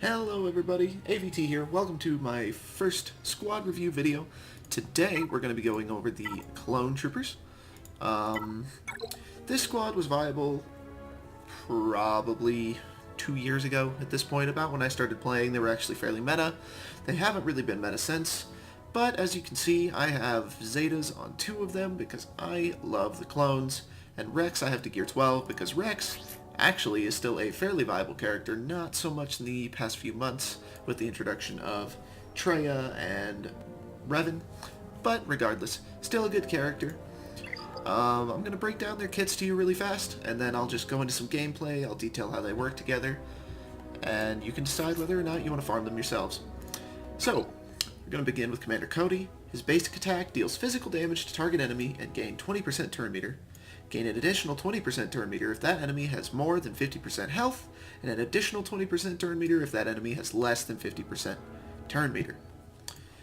Hello everybody, AVT here. Welcome to my first squad review video. Today we're going to be going over the clone troopers. This squad was viable probably 2 years ago at this point. About when I started playing, they were actually fairly meta. They haven't really been meta since, but as you can see, I have Zetas on 2 of them because I love the clones, and Rex I have to gear 12 because Rex actually is still a fairly viable character, not so much in the past few months with the introduction of Treya and Revan, but regardless, still a good character. I'm going to break down their kits to you really fast, and then I'll just go into some gameplay, I'll detail how they work together, and you can decide whether or not you want to farm them yourselves. So, we're going to begin with Commander Cody. His basic attack deals physical damage to target enemy and gain 20% turn meter. Gain an additional 20% turn meter if that enemy has more than 50% health, and an additional 20% turn meter if that enemy has less than 50% turn meter.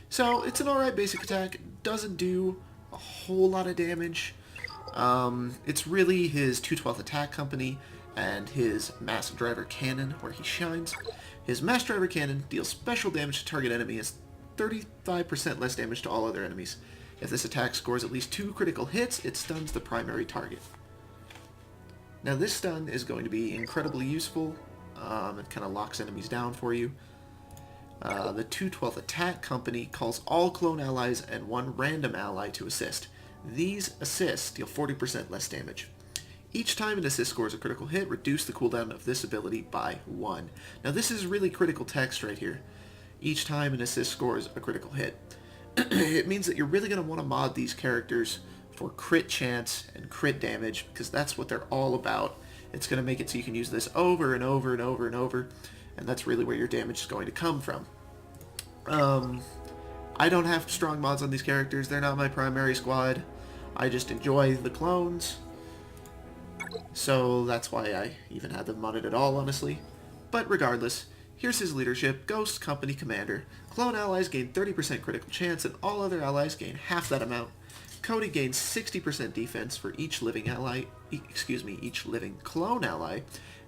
So it's an alright basic attack, doesn't do a whole lot of damage. It's really his 2/12 attack company and his mass driver cannon where he shines. His mass driver cannon deals special damage to target enemy as 35% less damage to all other enemies. If this attack scores at least 2 critical hits, it stuns the primary target. Now this stun is going to be incredibly useful. It kind of locks enemies down for you. The 2/12 attack company calls all clone allies and 1 random ally to assist. These assists deal 40% less damage. Each time an assist scores a critical hit, reduce the cooldown of this ability by 1. Now this is really critical text right here. Each time an assist scores a critical hit. It means that you're really going to want to mod these characters for crit chance and crit damage, because that's what they're all about. It's going to make it so you can use this over and over and over and over, and that's really where your damage is going to come from. I don't have strong mods on these characters. They're not my primary squad. I just enjoy the clones, so that's why I even had them modded at all, honestly. But regardless, here's his leadership: Ghost Company Commander. Clone allies gain 30% critical chance, and all other allies gain half that amount. Cody gains 60% defense for each living each living clone ally,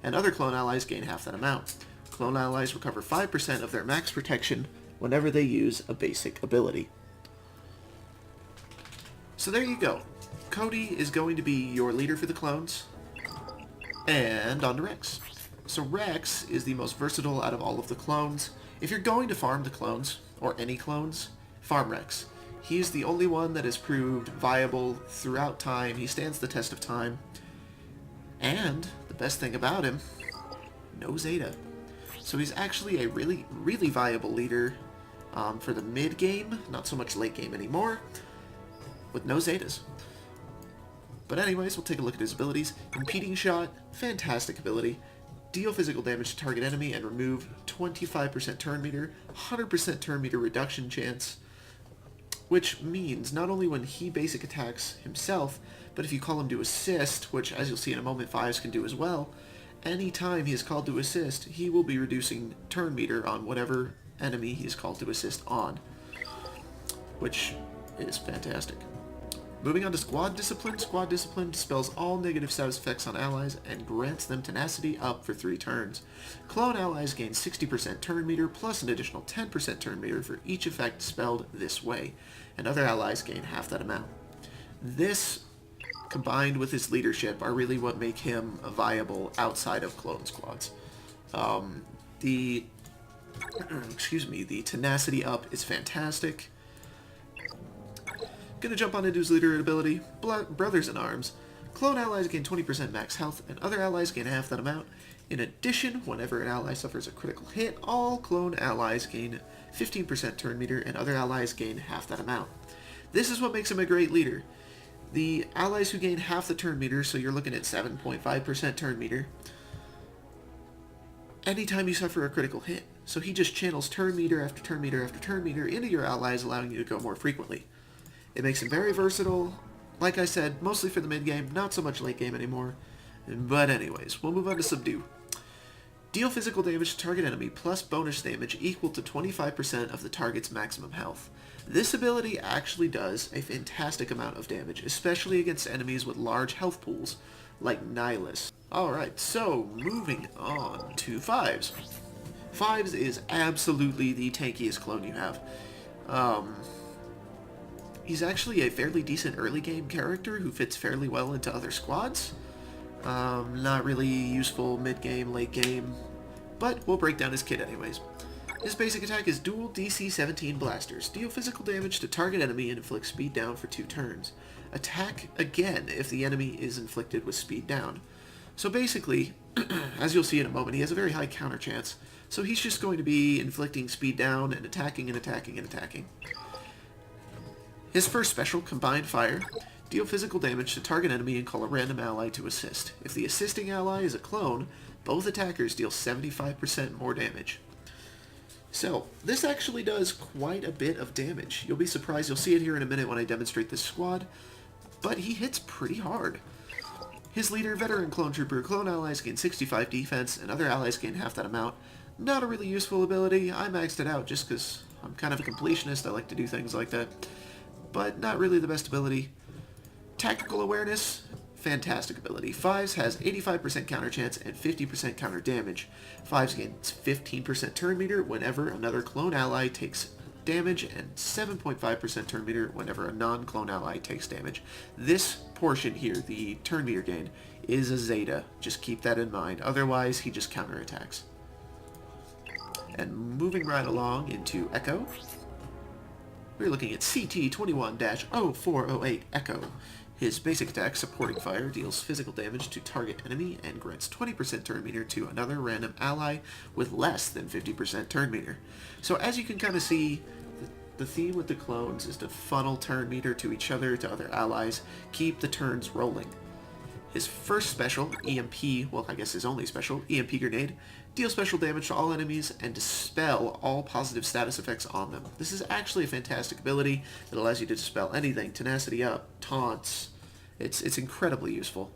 and other clone allies gain half that amount. Clone allies recover 5% of their max protection whenever they use a basic ability. So there you go. Cody is going to be your leader for the clones, and on to Rex. So Rex is the most versatile out of all of the clones. If you're going to farm the clones, or any clones, farm Rex. He's the only one that has proved viable throughout time. He stands the test of time. And the best thing about him, no Zeta. So he's actually a really, really viable leader for the mid game, not so much late game anymore, with no Zetas. But anyways, we'll take a look at his abilities. Impeding Shot, fantastic ability. Deal physical damage to target enemy and remove 25% turn meter, 100% turn meter reduction chance, which means not only when he basic attacks himself, but if you call him to assist, which as you'll see in a moment 5s can do as well, anytime he is called to assist, he will be reducing turn meter on whatever enemy he is called to assist on, which is fantastic. Moving on to Squad Discipline. Squad Discipline dispels all negative status effects on allies and grants them tenacity up for 3 turns. Clone allies gain 60% turn meter plus an additional 10% turn meter for each effect dispelled this way, and other allies gain half that amount. This, combined with his leadership, are really what make him viable outside of clone squads. The tenacity up is fantastic. Gonna jump on into his leader ability, Brothers in Arms. Clone allies gain 20% max health, and other allies gain half that amount. In addition, whenever an ally suffers a critical hit, all clone allies gain 15% turn meter, and other allies gain half that amount. This is what makes him a great leader. The allies who gain half the turn meter, so you're looking at 7.5% turn meter, anytime you suffer a critical hit. So he just channels turn meter after turn meter after turn meter into your allies, allowing you to go more frequently. It makes him very versatile. Like I said, mostly for the mid game, not so much late game anymore. But anyways, we'll move on to Subdue. Deal physical damage to target enemy plus bonus damage equal to 25% of the target's maximum health. This ability actually does a fantastic amount of damage, especially against enemies with large health pools, like Nihilus. Alright, so moving on to 5s. Fives is absolutely the tankiest clone you have. He's actually a fairly decent early game character who fits fairly well into other squads. Not really useful mid-game, late game, but we'll break down his kit anyways. His basic attack is dual DC 17 blasters. Deal physical damage to target enemy and inflict speed down for 2 turns. Attack again if the enemy is inflicted with speed down. So basically, as you'll see in a moment, he has a very high counter chance. So he's just going to be inflicting speed down and attacking and attacking and attacking. His first special, Combined Fire. Deal physical damage to target enemy and call a random ally to assist. If the assisting ally is a clone, both attackers deal 75% more damage. So, this actually does quite a bit of damage. You'll be surprised, you'll see it here in a minute when I demonstrate this squad, but he hits pretty hard. His leader, Veteran Clone Trooper, clone allies gain 65 defense, and other allies gain half that amount. Not a really useful ability. I maxed it out just because I'm kind of a completionist, I like to do things like that. But not really the best ability. Tactical Awareness, fantastic ability. Fives has 85% counter chance and 50% counter damage. Fives gains 15% turn meter whenever another clone ally takes damage, and 7.5% turn meter whenever a non-clone ally takes damage. This portion here, the turn meter gain, is a Zeta. Just keep that in mind. Otherwise, he just counterattacks. And moving right along into Ekko, we're looking at CT21-0408 Ekko. His basic attack, Supporting Fire, deals physical damage to target enemy and grants 20% turn meter to another random ally with less than 50% turn meter. So as you can kind of see, the theme with the clones is to funnel turn meter to each other, to other allies, keep the turns rolling. His first special, EMP, well I guess his only special, EMP Grenade, deals special damage to all enemies and dispel all positive status effects on them. This is actually a fantastic ability that allows you to dispel anything, tenacity up, taunts. It's incredibly useful.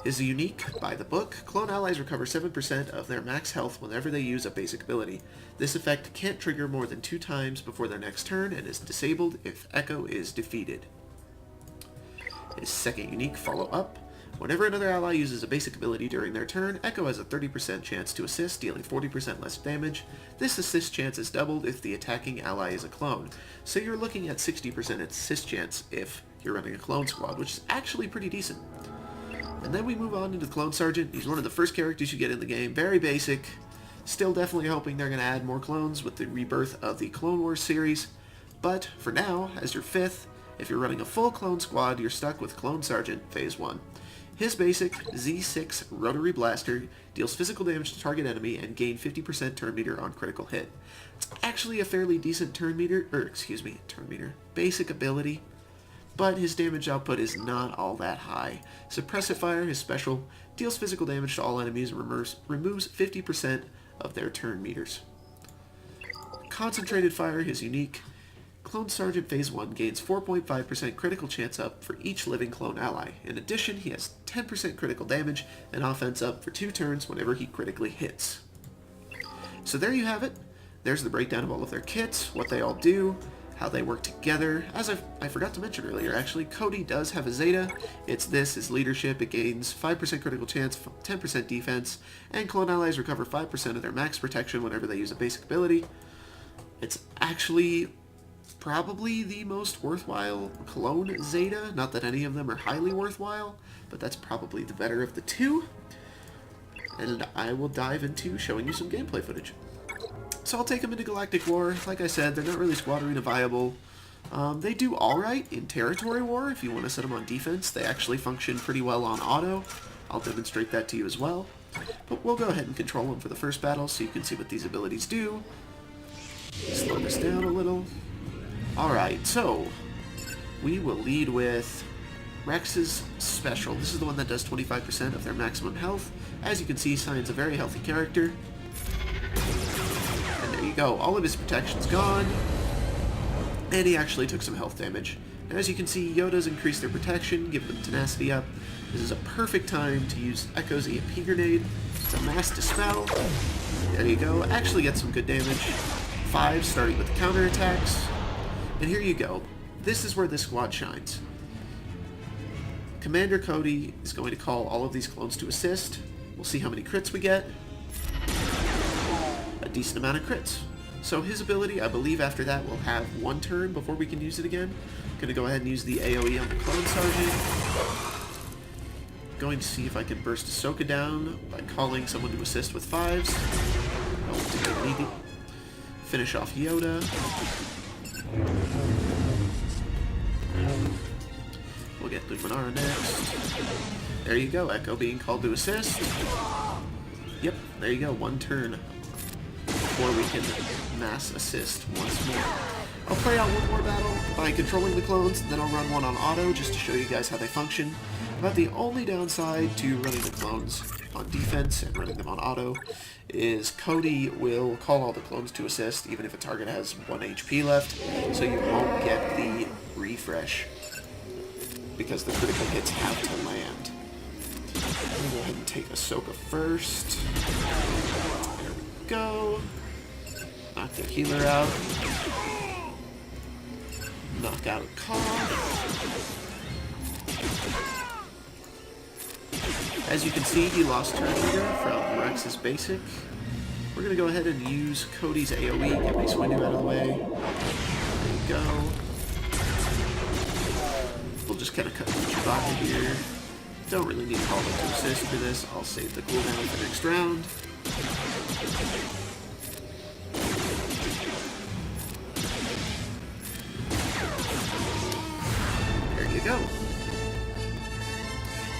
His unique, by the book, clone allies recover 7% of their max health whenever they use a basic ability. This effect can't trigger more than 2 times before their next turn and is disabled if Ekko is defeated. His second unique, Follow Up. Whenever another ally uses a basic ability during their turn, Ekko has a 30% chance to assist, dealing 40% less damage. This assist chance is doubled if the attacking ally is a clone. So you're looking at 60% assist chance if you're running a clone squad, which is actually pretty decent. And then we move on into the Clone Sergeant. He's one of the first characters you get in the game. Very basic. Still definitely hoping they're going to add more clones with the rebirth of the Clone Wars series. But for now, as your 5th, if you're running a full clone squad, you're stuck with Clone Sergeant Phase 1. His basic, Z6 Rotary Blaster, deals physical damage to target enemy and gain 50% turn meter on critical hit. It's actually a fairly decent basic ability, but his damage output is not all that high. Suppressive Fire, his special, deals physical damage to all enemies and removes 50% of their turn meters. Concentrated Fire, his unique, Clone Sergeant Phase 1 gains 4.5% critical chance up for each living clone ally. In addition, he has 10% critical damage and offense up for 2 turns whenever he critically hits. So there you have it. There's the breakdown of all of their kits, what they all do, how they work together. As I forgot to mention earlier, actually, Cody does have a Zeta. It's his leadership. It gains 5% critical chance, 10% defense, and clone allies recover 5% of their max protection whenever they use a basic ability. It's actually probably the most worthwhile clone Zeta. Not that any of them are highly worthwhile, but that's probably the better of the two. And I will dive into showing you some gameplay footage. So I'll take them into Galactic War. Like I said, they're not really squad arena viable. They do alright in Territory War if you want to set them on defense. They actually function pretty well on auto. I'll demonstrate that to you as well. But we'll go ahead and control them for the first battle so you can see what these abilities do. Slow this down a little. Alright, so we will lead with Rex's special. This is the one that does 25% of their maximum health. As you can see, Cyan's a very healthy character. And there you go. All of his protection's gone. And he actually took some health damage. And as you can see, Yoda's increased their protection, give them tenacity up. This is a perfect time to use Ekko's EMP Grenade. It's a mass dispel. There you go. Actually get some good damage. 5 starting with the counterattacks. And here you go. This is where this squad shines. Commander Cody is going to call all of these clones to assist. We'll see how many crits we get. a decent amount of crits. So his ability, I believe after that, will have 1 turn before we can use it again. Going to go ahead and use the AoE on the Clone Sergeant. Going to see if I can burst Ahsoka down by calling someone to assist with 5s. Oh, didn't need it. Finish off Yoda. We'll get Luminara next. There you go, Ekko being called to assist. Yep, there you go, 1 turn before we can mass assist once more. I'll play out one more battle by controlling the clones, and then I'll run one on auto just to show you guys how they function. About the only downside to running the clones on defense and running them on auto is Cody will call all the clones to assist even if a target has 1 HP left, so you won't get the refresh because the critical hits have to land. I'm going to go ahead and take Ahsoka first. There we go. Knock the healer out. Knock out a Cobb. As you can see, he lost turn leader from Rex's basic. We're going to go ahead and use Cody's AoE, get Mace Windu out of the way. There you go. We'll just kind of cut through Chewbacca here. Don't really need to call him to assist for this. I'll save the cooldown for next round. There you go.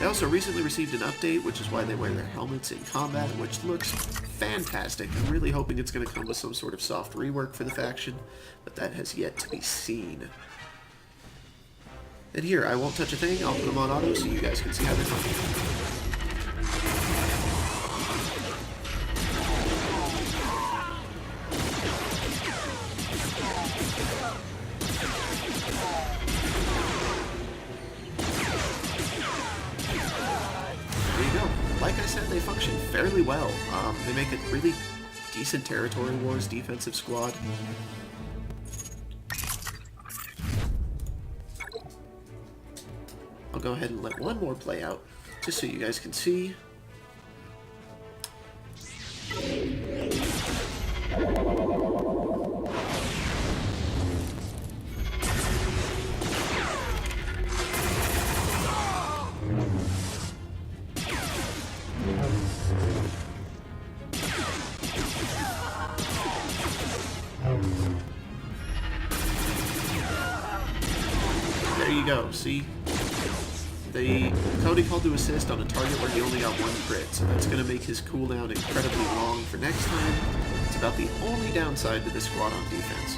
They also recently received an update, which is why they wear their helmets in combat, which looks fantastic. I'm really hoping it's going to come with some sort of soft rework for the faction, but that has yet to be seen. And here, I won't touch a thing, I'll put them on auto so you guys can see how they're functioning. Like I said, they function fairly well. They make a really decent Territory Wars defensive squad. I'll go ahead and let one more play out, just so you guys can see. There you go, see? Cody called to assist on a target where he only got 1 crit, so that's going to make his cooldown incredibly long for next time. It's about the only downside to this squad on defense.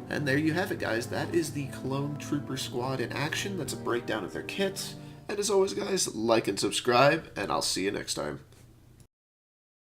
And there you have it, guys. That is the Clone Trooper squad in action. That's a breakdown of their kits. And as always, guys, like and subscribe, and I'll see you next time.